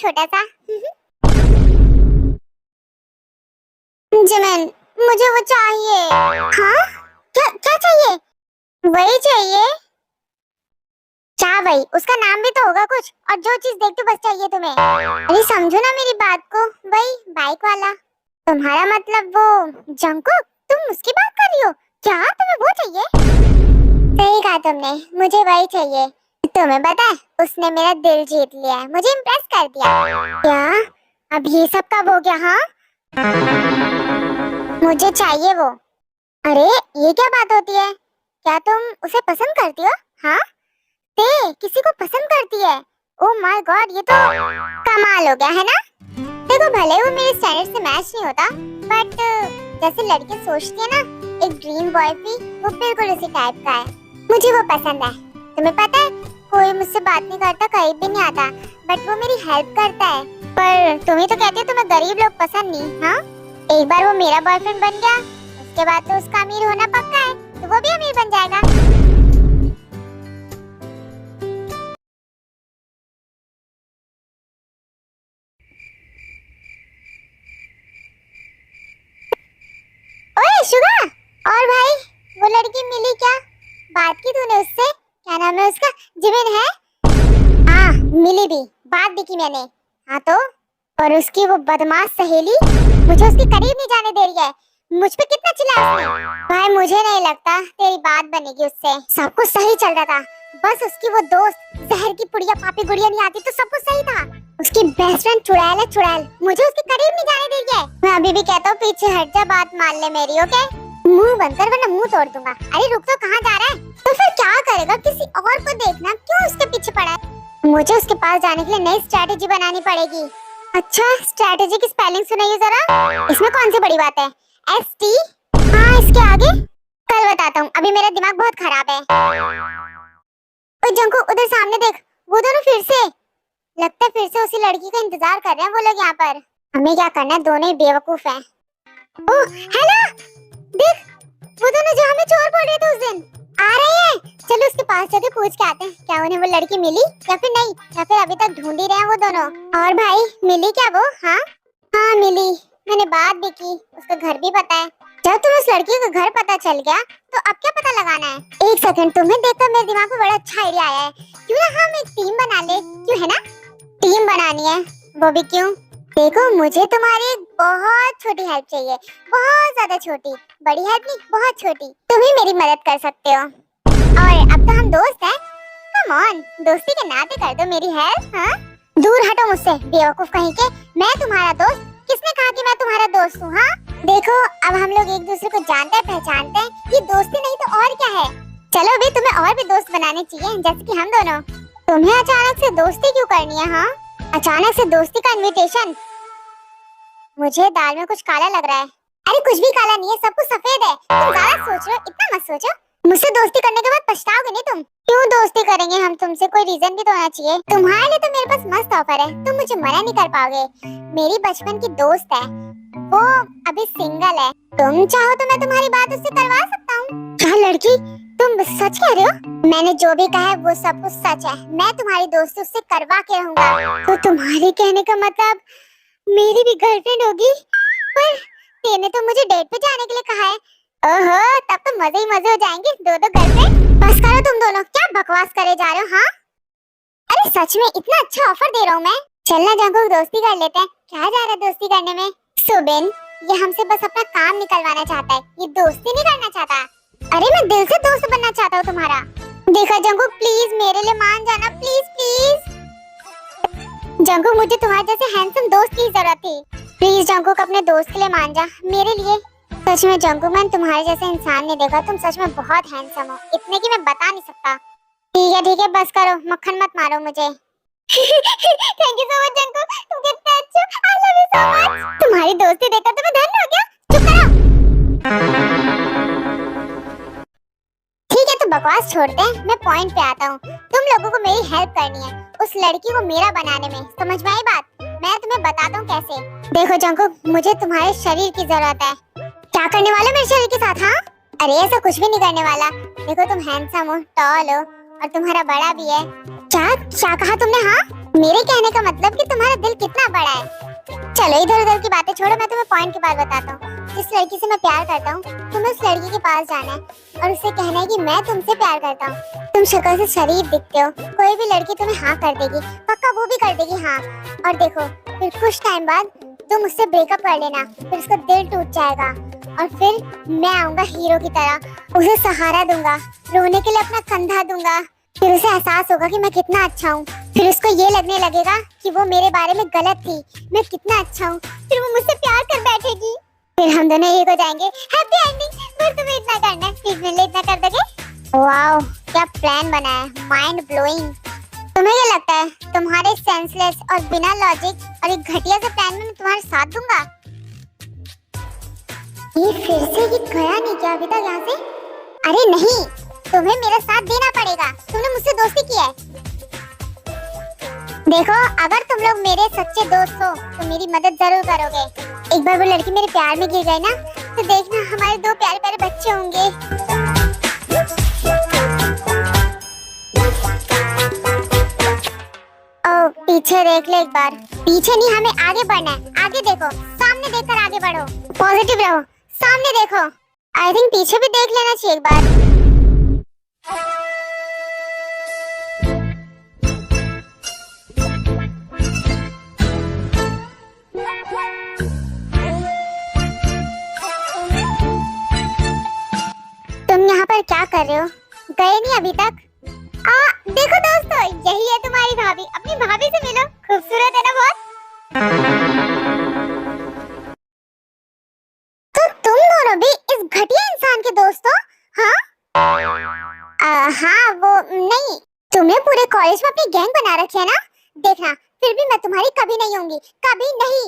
छोटा सा। जिमिन, मुझे वो चाहिए। हाँ? क्या क्या चाहिए? वही चाहिए। क्या वही? उसका नाम भी तो होगा कुछ, और जो चीज देखते बस चाहिए तुम्हें। अरे समझो ना मेरी बात को, वही बाइक वाला। तुम्हारा मतलब वो जंकुक? तुम उसकी बात कर रही हो? क्या तुम्हें वो चाहिए? सही कहा तुमने, मुझे वही चाहिए। तुम्हें पता है, उसने मेरा दिल जीत लिया है, मुझे इम्प्रेस कर दिया। क्या? अब ये सब कब हो गया? हाँ, मुझे चाहिए वो। अरे ये क्या बात होती है? क्या तुम उसे पसंद करती हो? हाँ, ते किसी को पसंद करती है? ओह माय गॉड, ये तो कमाल हो गया है ना। देखो, भले वो मेरे स्टैंडर्ड से मैच नहीं होता, बट जैसे लड़के सोचती है ना, एक ड्रीम बॉयफ्रेंड, वो बिल्कुल उसी टाइप का है। मुझे वो पसंद है। तुम्हें पता है, कोई मुझसे बात नहीं करता, कहीं भी नहीं आता, बट वो मेरी हेल्प करता है। पर तुम ही तो कहती हो तुम्हें गरीब लोग पसंद नहीं। हाँ, एक बार वो मेरा बॉयफ्रेंड बन गया, उसके बाद तो उसका अमीर होना पक्का है, तो वो भी अमीर बन जाएगा। ओए शुगा, और भाई, वो लड़की मिली क्या? बात की तूने उससे? क्या नाम है उसका? जिमिन है? हाँ, मिली भी, बात भी की मैंने। हाँ तो? और उसकी वो बदमाश सहेली मुझे उसके करीब नहीं जाने दे रही है। मुझ पे कितना चिल्लाया उसने। भाई मुझे नहीं लगता तेरी बात बनेगी उससे। सब कुछ सही चल रहा था, बस उसकी वो दोस्त जहर की पुड़िया पापी गुड़िया नहीं आती तो सब कुछ सही था। उसकी बेस्ट फ्रेंड चुड़ैल है, चुड़ैल मुझे उसके करीब नहीं जाने दे रही है। मैं अभी भी कहता हूँ पीछे हट जा, बात मान ले मेरी, ओके? मुंह बंद कर वरना मुंह तोड़ दूंगा। अरे रुक तो, कहाँ जा रहा है? तो फिर क्या करेगा, किसी और को देखना, क्यों उसके पीछे पड़ा है? मुझे उसके पास जाने के लिए नई स्ट्रैटेजी बनानी पड़ेगी। अच्छा, स्ट्रैटेजी की स्पेलिंग सुनाइए जरा। इसमें कौन सी बड़ी बात है? ST? हाँ, इसके आगे कल बताता हूँ, अभी मेरा दिमाग बहुत खराब है। ओए जंकू, उधर सामने देख, वो दोनों फिर से, लगता है फिर से उसी लड़की का इंतजार कर रहे हैं वो लोग यहाँ पर। हमें क्या करना है, दोनों ही बेवकूफ हैं। ओह हेलो, देख, वो दोनों जो हमें चोर बोल रहे थे उस दिन आ रहे हैं। चलो उसके पास जाके पूछ के आते हैं, क्या उन्हें वो लड़की मिली या फिर नहीं, या फिर अभी तक ढूंढ ही रहे हैं वो दोनों। और भाई, मिली क्या वो? हाँ हाँ मिली, मैंने बात भी की, उसका घर भी पता है। जब तुम्हें उस लड़की का घर पता चल गया, तो अब क्या पता लगाना है? एक सेकंड, तुम्हें देखकर मेरे दिमाग में बड़ा अच्छा आइडिया आया है। क्यों ना हम एक टीम बना ले, क्यों है ना? टीम बनानी है, वो भी क्यों? देखो, मुझे तुम्हारी एक बहुत छोटी हेल्प चाहिए, बहुत ज्यादा छोटी, बड़ी हेल्प नहीं, बहुत छोटी। तुम ही मेरी मदद कर सकते हो, और अब तो हम दोस्त हैं। कम ऑन, दोस्ती के नाते कर दो मेरी हेल्प। हाँ, दूर हटो मुझसे बेवकूफ कहीं के। मैं तुम्हारा दोस्त? किसने कहा कि मैं तुम्हारा दोस्त हूँ? हाँ देखो, अब हम लोग एक दूसरे को जानते हैं, पहचानते हैं, ये दोस्ती नहीं तो और क्या है। चलो भी, तुम्हें और भी दोस्त बनाने चाहिए, जैसे कि हम दोनों। तुम्हें अचानक से दोस्ती क्यों करनी है? हाँ, अचानक से दोस्ती का इनविटेशन? मुझे दाल में कुछ काला लग रहा है। अरे कुछ भी काला नहीं है, सब कुछ सफेद है। तुम ज्यादा सोच रहे हो, इतना मत सोचो। मुझसे दोस्ती करने के बाद पछताओगे नहीं तुम। क्यों दोस्ती करेंगे हम तुमसे? कोई रीजन भी तो होना चाहिए। तुम्हारे लिए तो मेरे पास मस्त ऑफर है, तुम मुझे मना नहीं कर पाओगे। मेरी बचपन की दोस्त है, वो अभी सिंगल है। तुम चाहो तो मैं तुम्हारी बात उससे करवा सकता हूँ। क्या लड़की, तुम सच कह रहे हो? मैंने जो भी कहा है वो सब कुछ सच है। मैं तुम्हारी दोस्ती उससे करवा के रहूंगा। तो तुम्हारे कहने का मतलब मेरी भी गर्लफ्रेंड होगी? पर तेने तो मुझे डेट पे जाने के लिए कहा है। ओहो, तब तो मजे ही मजे हो जाएंगे, दो दो गर्लफ्रेंड। बस करो तुम दोनों, क्या बकवास करे जा रहे हो? हाँ, अरे सच में इतना अच्छा ऑफर दे रहा हूँ मैं। चलना जंकुक, दोस्ती कर लेते हैं। क्या जा रहा है दोस्ती करने में? सुबिन, ये हमसे बस अपना काम निकलवाना चाहता है, ये दोस्ती नहीं करना चाहता। अरे मैं दिल से दोस्त बनना चाहता हूँ तुम्हारा। देखो जंकुक, प्लीज मेरे लिए मान जाना, प्लीज प्लीज। जंकुक, मुझे तुम्हारे जैसे हैंडसम दोस्त की जरूरत थी। प्लीज जंकुक, अपने दोस्त के लिए मान जा, मेरे लिए। सच में जंकुक, मैंने तुम्हारे जैसे इंसान नहीं देखा, तुम सच में बहुत हैंडसम हो, इतने की मैं बता नहीं सकता। ठीक है, बस करो, मक्खन मत मारो मुझे। Thank you so much Jungkook, तुम कितने अच्छे हो। I love you so much. तुम्हारी दोस्ती देखकर तो मैं धन्य हो गया। चुप करो। ठीक है, तो बकवास छोड़ते हैं, मैं पॉइंट पे आता हूँ। तुम लोगों को मेरी हेल्प करनी है उस लड़की को मेरा बनाने में, समझ में आई बात? मैं तुम्हें बताता हूँ कैसे। देखो जंकुक, मुझे तुम्हारे शरीर की जरूरत है। क्या करने वाले मेरे शरीर के साथ? हाँ, अरे ऐसा कुछ भी नहीं करने वाला। देखो तुम हैंडसम हो, टॉल हो, और तुम्हारा बड़ा भी है। क्या क्या कहा तुमने? हाँ, मेरे कहने का मतलब कि तुम्हारा दिल कितना बड़ा है। चलो इधर उधर की बातें छोड़ो, मैं तुम्हें पॉइंट की बात बताता हूँ। जिस लड़की से मैं प्यार करता हूँ, तुम्हें उस लड़की के पास जाना है और उसे कहना है कि मैं तुमसे प्यार करता हूँ। तुम शक्ल से शरीफ दिखते हो, कोई भी लड़की तुम्हें हाँ कर देगी, पक्का वो भी कर देगी हाँ। और देखो फिर कुछ टाइम बाद तुम उससे ब्रेकअप कर लेना, फिर उसका दिल टूट जाएगा और फिर मैं आऊंगा हीरो की तरह, उसे सहारा दूंगा, रोने के लिए अपना कंधा दूंगा। फिर उसे एहसास होगा कि मैं कितना अच्छा हूँ। फिर उसको ये लगने लगेगा कि वो मेरे बारे में गलत थी, मैं कितना अच्छा हूँ। फिर वो मुझसे प्यार कर बैठेगी, फिर हम दोनों एक हो जाएंगे। Happy ending. बस तुम्हें इतना करना है, प्लीज मेरे लिए इतना कर दोगे? वाओ क्या प्लान बना है, माइंड ब्लोइंग। तुम्हें क्या लगता है तुम्हारे सेंसलेस और बिना लॉजिक और एक घटिया से प्लान में मैं तुम्हारा साथ दूंगा? ये फिर से ये गया नहीं क्या अभी तक यहाँ से? अरे नहीं, तुम्हें मेरा साथ देना पड़ेगा, तुमने मुझसे दोस्ती की है। देखो अगर तुम लोग मेरे सच्चे दोस्त हो तो मेरी मदद जरूर करोगे। एक बार वो लड़की मेरे प्यार में गिर गई ना, तो देखना हमारे दो प्यारे प्यारे बच्चे होंगे। ओ पीछे देख ले एक बार। पीछे नहीं, हमें आगे बढ़ना है। आगे देखो, सामने देखकर आगे बढ़ो, पॉजिटिव रहो, सामने देखो। आई थिंक पीछे भी देख लेना चाहिए एक बार। तुम यहाँ पर क्या कर रहे हो? गए नहीं अभी तक? देखो दोस्तों, यही है तुम्हारी भाभी। अपनी भाभी से मिलो, खूबसूरत है ना बहुत। तो तुम दोनों भी इस घटिया इंसान के दोस्त हो? हाँ? हाँ वो नहीं, तुमने पूरे कॉलेज में अपनी गैंग बना रखी है ना? देखना फिर भी मैं तुम्हारी कभी नहीं होंगी, कभी नहीं।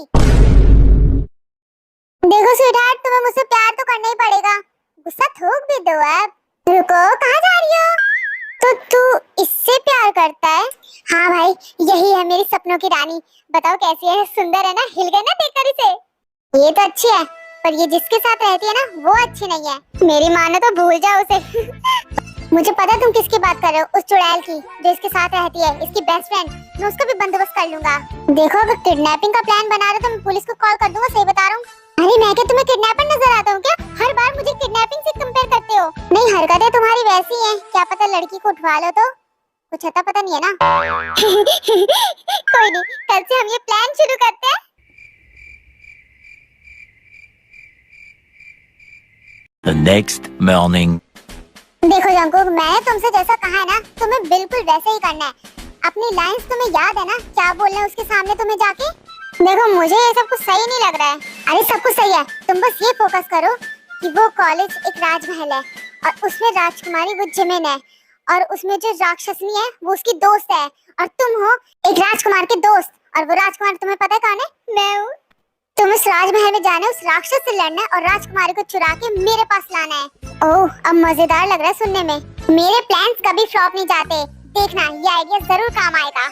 देखो स्वीटहार्ट, तुम्हें मुझसे प्यार तो करना ही पड़ेगा, गुस्सा थोक भी दो अब। रुको, कहाँ जा रही हो? तो तू इससे प्यार करता है? हाँ भाई, यही है मेरी सपनों की रानी। बताओ कैसी है, सुंदर है ना? हिल गए ना देखकर इसे? ये तो अच्छी है, पर ये जिसके साथ रहती है ना वो अच्छी नहीं है। मेरी माँ ने तो भूल जाओ उसे। मुझे पता तुम किसकी बात कर रहे हो, उस चुड़ैल की जो इसके साथ रहती है, इसकी बेस्ट फ्रेंड। मैं उसका भी बंदोबस्त कर लूंगा। देखो अगर किडनैपिंग का प्लान बना रहे हो तो मैं पुलिस को कॉल कर दूंगा, सही बता रहा हूँ। अरे मैं क्या तुम्हें किडनैपर नजर आता हूँ क्या? हर बार मुझे किडनैपिंग से कंपेयर करते हो। नहीं, हरकतें तुम्हारी वैसी हैं, क्या पता लड़की को उठवा लो तो। कुछ अता पता नहीं है ना? कोई नहीं, कल से हम ये प्लान शुरू करते हैं। The next morning. देखो जंकुक, मैंने तुमसे जैसा कहा है ना, तुम्हें बिल्कुल वैसे ही करना है। अपनी लाइंस तुम्हें याद है ना, क्या बोलना है उसके सामने तुम्हें जाके? देखो मुझे ये सब कुछ सही नहीं लग रहा है। अरे सब कुछ सही है, तुम बस ये फोकस करो कि वो कॉलेज एक राजमहल है और उसमें राजकुमारी वो जिमिन है और उसमें जो राक्षसनी है वो उसकी दोस्त है और तुम हो एक राजकुमार के दोस्त। और वो राजकुमार तुम्हें पता है कौन है? मैं हूँ। तुम उस राजमहल में जाना है, उस राक्षस से लड़ना है और राजकुमारी को चुरा के मेरे पास लाना है। ओह अब मजेदार लग रहा है सुनने में। मेरे प्लान्स कभी फ्लॉप नहीं जाते, देखना ये आइडिया जरूर काम आएगा।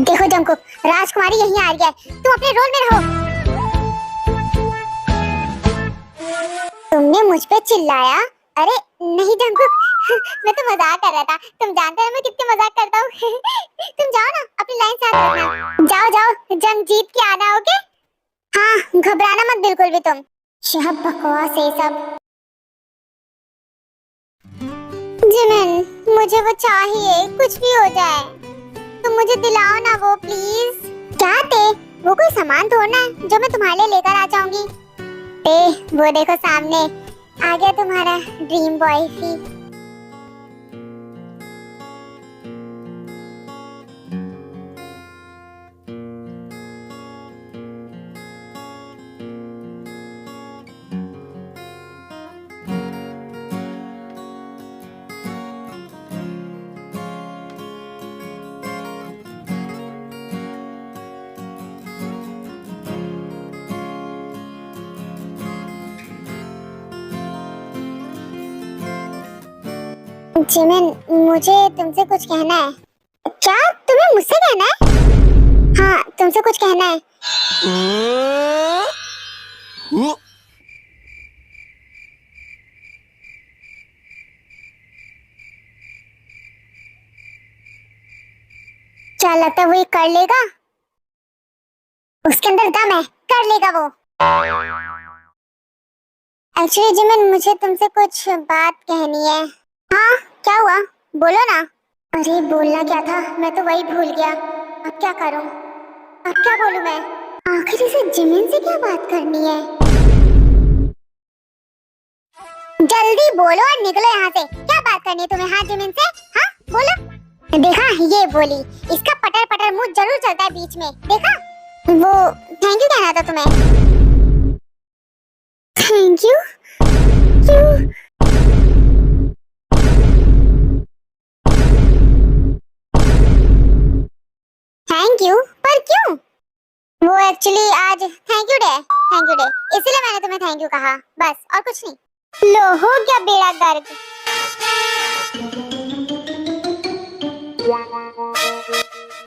देखो जंकुक, राजकुमारी यहीं आ रही है, तुम अपने रोल में रहो। तुमने मुझ पे चिल्लाया? अरे नहीं जंकुक, मैं तो मजाक कर रहा था। तुम जानते हो मैं कितनी मजाक करता हूँ। तुम जाओ ना, अपनी लाइन से याद रखना। जाओ जाओ, जंग जीत के आना, ओके? हाँ घबराना मत बिल्कुल भी तुम। शहब बकवास है सब। जिमिन मुझे वो चाहिए, कुछ भी हो जाए तुम मुझे दिलाओ ना वो प्लीज। क्या थे? वो कोई सामान थोड़ना है जो मैं तुम्हारे लिए लेकर आ जाऊंगी। वो देखो सामने आ गया तुम्हारा ड्रीम बॉयफ्री। जिमिन मुझे तुमसे कुछ कहना है। क्या तुम्हें मुझसे कहना है? हाँ तुमसे कुछ कहना है। क्या लगता है वो ये कर लेगा? उसके अंदर दम है, कर लेगा वो। एक्चुअली जिमिन, मुझे तुमसे कुछ बात कहनी है। हाँ, क्या हुआ? बोलो ना। अरे बोलना क्या था, मैं तो वही भूल गया। अब क्या करूं? अब क्या बोलूं मैं? आखिर इसे जिमिन से क्या बात करनी है? जल्दी बोलो और निकलो यहाँ से। क्या बात करनी है तुम्हें? हाँ जिमिन से, हाँ बोलो। देखा, ये बोली। इसका पटर पटर मुंह जरूर चलता है बीच में, देखा? वो थैंक यू कहना था तुम्हें। Thank you? क्यों? Thank you? पर क्यों? वो एक्चुअली आज थैंक यू डे, इसीलिए मैंने तुम्हें थैंक यू कहा, बस और कुछ नहीं। लो, हो गया बेड़ा गर्क।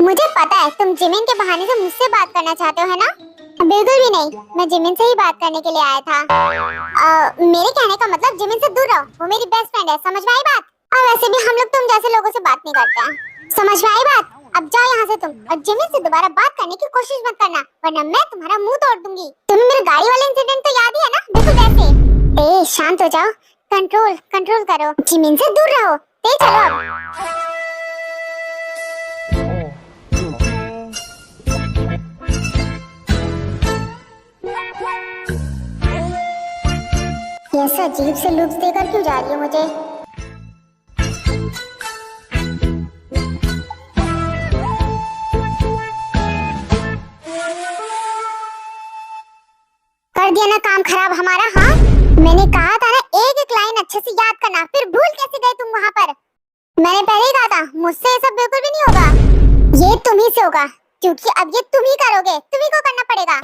मुझे पता है तुम जिमिन के बहाने से मुझसे बात करना चाहते हो, है ना? बिल्कुल भी नहीं, मैं जिमिन से ही बात करने के लिए आया था। मेरे कहने का मतलब जिमिन से दूर रहो, वो मेरी बेस्ट फ्रेंड है, समझ में आई बात? और वैसे भी हम लोग तुम जैसे लोगों से बात नहीं करते हैं, समझ में आई बात? अब जाओ यहाँ से तुम, और जिमिन से दोबारा बात करने की कोशिश मत करना, वरना मैं तुम्हारा मुंह तोड़ दूंगी। तुम्हें मेरे गाड़ी वाले इंसिडेंट तो याद ही है ना? बिल्कुल वैसे। ए शांत हो जाओ, कंट्रोल करो, जिमिन से दूर रहो, तेज चलो अब। ये ऐसा अजीब से लुक्स देकर क्यों जा रही है मुझे? कर दिया ना काम खराब हमारा। हाँ, मैंने कहा था ना एक एक लाइन अच्छे से याद करना, फिर भूल कैसे गए तुम वहाँ पर? मैंने पहले ही कहा था, मुझसे ये सब बिल्कुल भी नहीं होगा। ये तुम ही से होगा, क्योंकि अब ये तुम ही करोगे, तुम ही को करना पड़ेगा।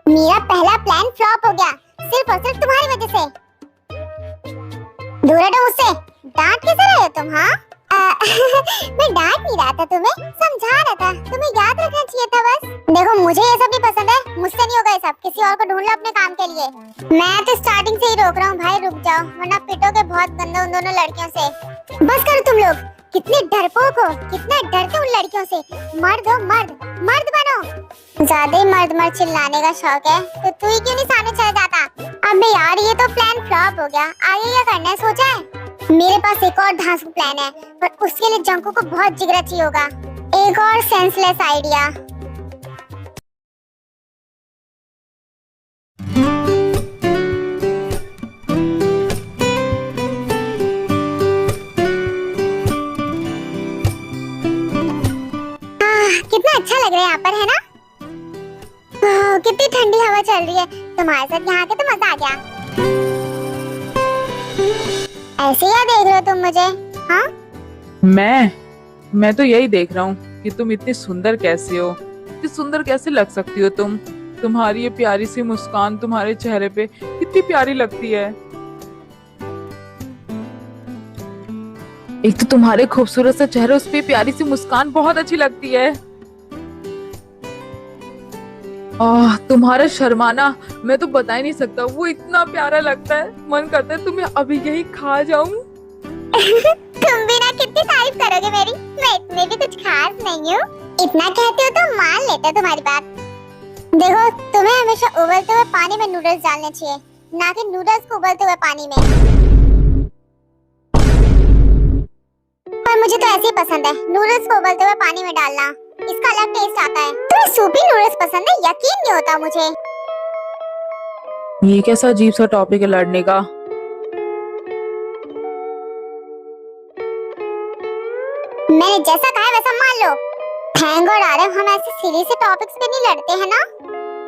मेरा पहला प्लान फ्लॉप हो गया, सिर्फ और सिर्फ तुम्हारी वजह से। दूर हटो मुझसे, डांट कैसे रहे हो तुम? हाँ मैं डांट नहीं रहा था तुम्हें, समझा रहा था, तुम्हें याद रखना चाहिए था बस। देखो मुझे ये सब नहीं पसंद है, मुझसे नहीं होगा ये सब, किसी और को ढूंढ लो अपने काम के लिए। मैं तो स्टार्टिंग से ही रोक रहा हूँ भाई, रुक जाओ वरना पिटोगे बहुत गंदे उन दोनों लड़कियों से। बस करो तुम लोग, कितने डरपोक हो, कितना डरते उन लड़कियों से। मर्द हो, मर्द बनो। ज्यादा ही मर्द चिल्लाने का शौक है तो तू ही क्यों नहीं सामने चला जाता? अबे यार ये तो प्लान फ्लॉप हो गया, आगे क्या करना है सोचा है? मेरे पास एक और धांसू प्लान है, पर उसके लिए जंकू को बहुत जिगरा चाहिए होगा। एक और सेंसलेस आइडिया। कितना अच्छा लग रहा है यहाँ पर, है ना? कितनी ठंडी हवा चल रही है, तुम्हारे साथ यहाँ के तो मजा आ गया। ऐसे क्या देख रहे हो तुम मुझे? हाँ, मैं तो यही देख रहा हूँ कि तुम इतनी सुंदर कैसे हो, इतनी सुंदर कैसे लग सकती हो तुम। तुम्हारी ये प्यारी सी मुस्कान तुम्हारे चेहरे पे कितनी प्यारी लगती है। एक तो तुम्हारे खूबसूरत सा चेहरा, उस पे प्यारी सी मुस्कान बहुत अच्छी लगती है। तुम्हारा शर्माना मैं तो बता ही नहीं सकता, वो इतना प्यारा लगता है, मन करता है तुम्हें अभी यही खा जाऊं। तुम भी ना कितनी तारीफ करोगे मेरी, मैं इतने भी कुछ खास नहीं हूँ। इतना कहते हो तो मान लेते हो तुम्हारी बात। देखो तुम्हें हमेशा उबलते हुए पानी में नूडल्स डालने चाहिए, ना कि नूडल्स को उबलते हुए पानी में। पर मुझे तो ऐसे ही पसंद है, नूडल्स को उबलते हुए पानी में डालना, इसका अलग टेस्ट आता है। तुम्हें सूपी नूडल्स पसंद है? यकीन नहीं होता मुझे। ये कैसा अजीब सा टॉपिक है लड़ने का। मैंने जैसा कहा वैसा मान लो। थैंक गॉड आरव, हम ऐसे सीरियस टॉपिक्स पे नहीं लड़ते हैं ना।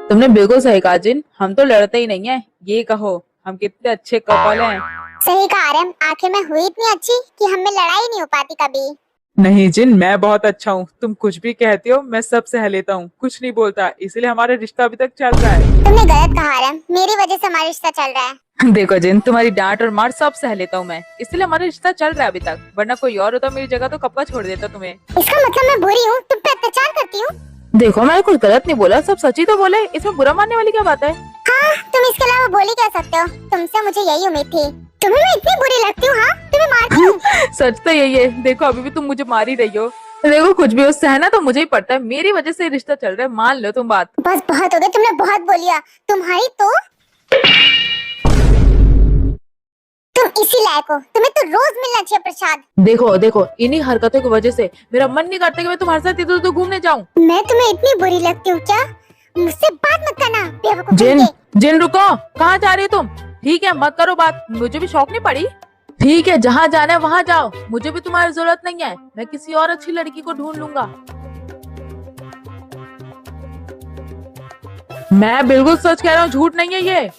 तुमने बिल्कुल सही कहा जिन, हम तो लड़ते ही नहीं है। ये कहो हम कितने अच्छे कपल हैं। सही कहा आरव, आखिर मैं हुई इतनी अच्छी कि हम में लड़ाई नहीं हो पाती कभी। नहीं जिन, मैं बहुत अच्छा हूँ, तुम कुछ भी कहती हो मैं सब सह लेता हूँ, कुछ नहीं बोलता, इसलिए हमारा रिश्ता अभी तक चल रहा है। तुमने गलत कहा आरव, मेरी वजह से हमारा रिश्ता चल रहा है। देखो जिन, तुम्हारी डांट और मार सब सह लेता हूँ मैं, इसलिए हमारा रिश्ता चल रहा है अभी तक, वरना कोई और होता मेरी जगह तो कब का छोड़ देता तुम्हें। इसका मतलब मैं बुरी हूँ, तुम पे अत्याचार करती हूँ? देखो मैंने कुछ गलत नहीं बोला, सब सच ही तो बोले, इसमें बुरा मानने वाली क्या बात है? हाँ, तुम इसके अलावा बोल ही कह सकते हो, तुमसे मुझे यही उम्मीद थी। तुम्हें मैं इतनी बुरी लगती हूँ? हाँ, तुम्हें मारती हूँ। सच तो यही है, देखो अभी भी तुम मुझे मार ही रही हो। देखो कुछ भी उससे है ना तो मुझे ही पड़ता है, मेरी वजह से रिश्ता चल रहा है, मान लो तुम बात। बस बहुत हो गया, तुमने बहुत बोल लिया। तुम्हारी तो तुम इसी लायक हो, तुम्हें तो रोज मिलना चाहिए प्रसाद। देखो देखो इन्हीं हरकतों की वजह से मेरा मन नहीं करता कि मैं तुम्हारे साथ इधर उधर घूमने जाऊं। मैं तुम्हें इतनी बुरी लगती हूँ क्या? मुझसे बात मत करना बेवकूफ जिन लड़के। जिन रुको, कहाँ जा रही हो तुम? ठीक है मत करो बात, मुझे भी शौक नहीं पड़ी। ठीक है जहाँ जाना है वहाँ जाओ, मुझे भी तुम्हारी जरूरत नहीं है, मैं किसी और अच्छी लड़की को ढूंढ लूंगा। मैं बिल्कुल सच कह रहा हूँ, झूठ नहीं है ये।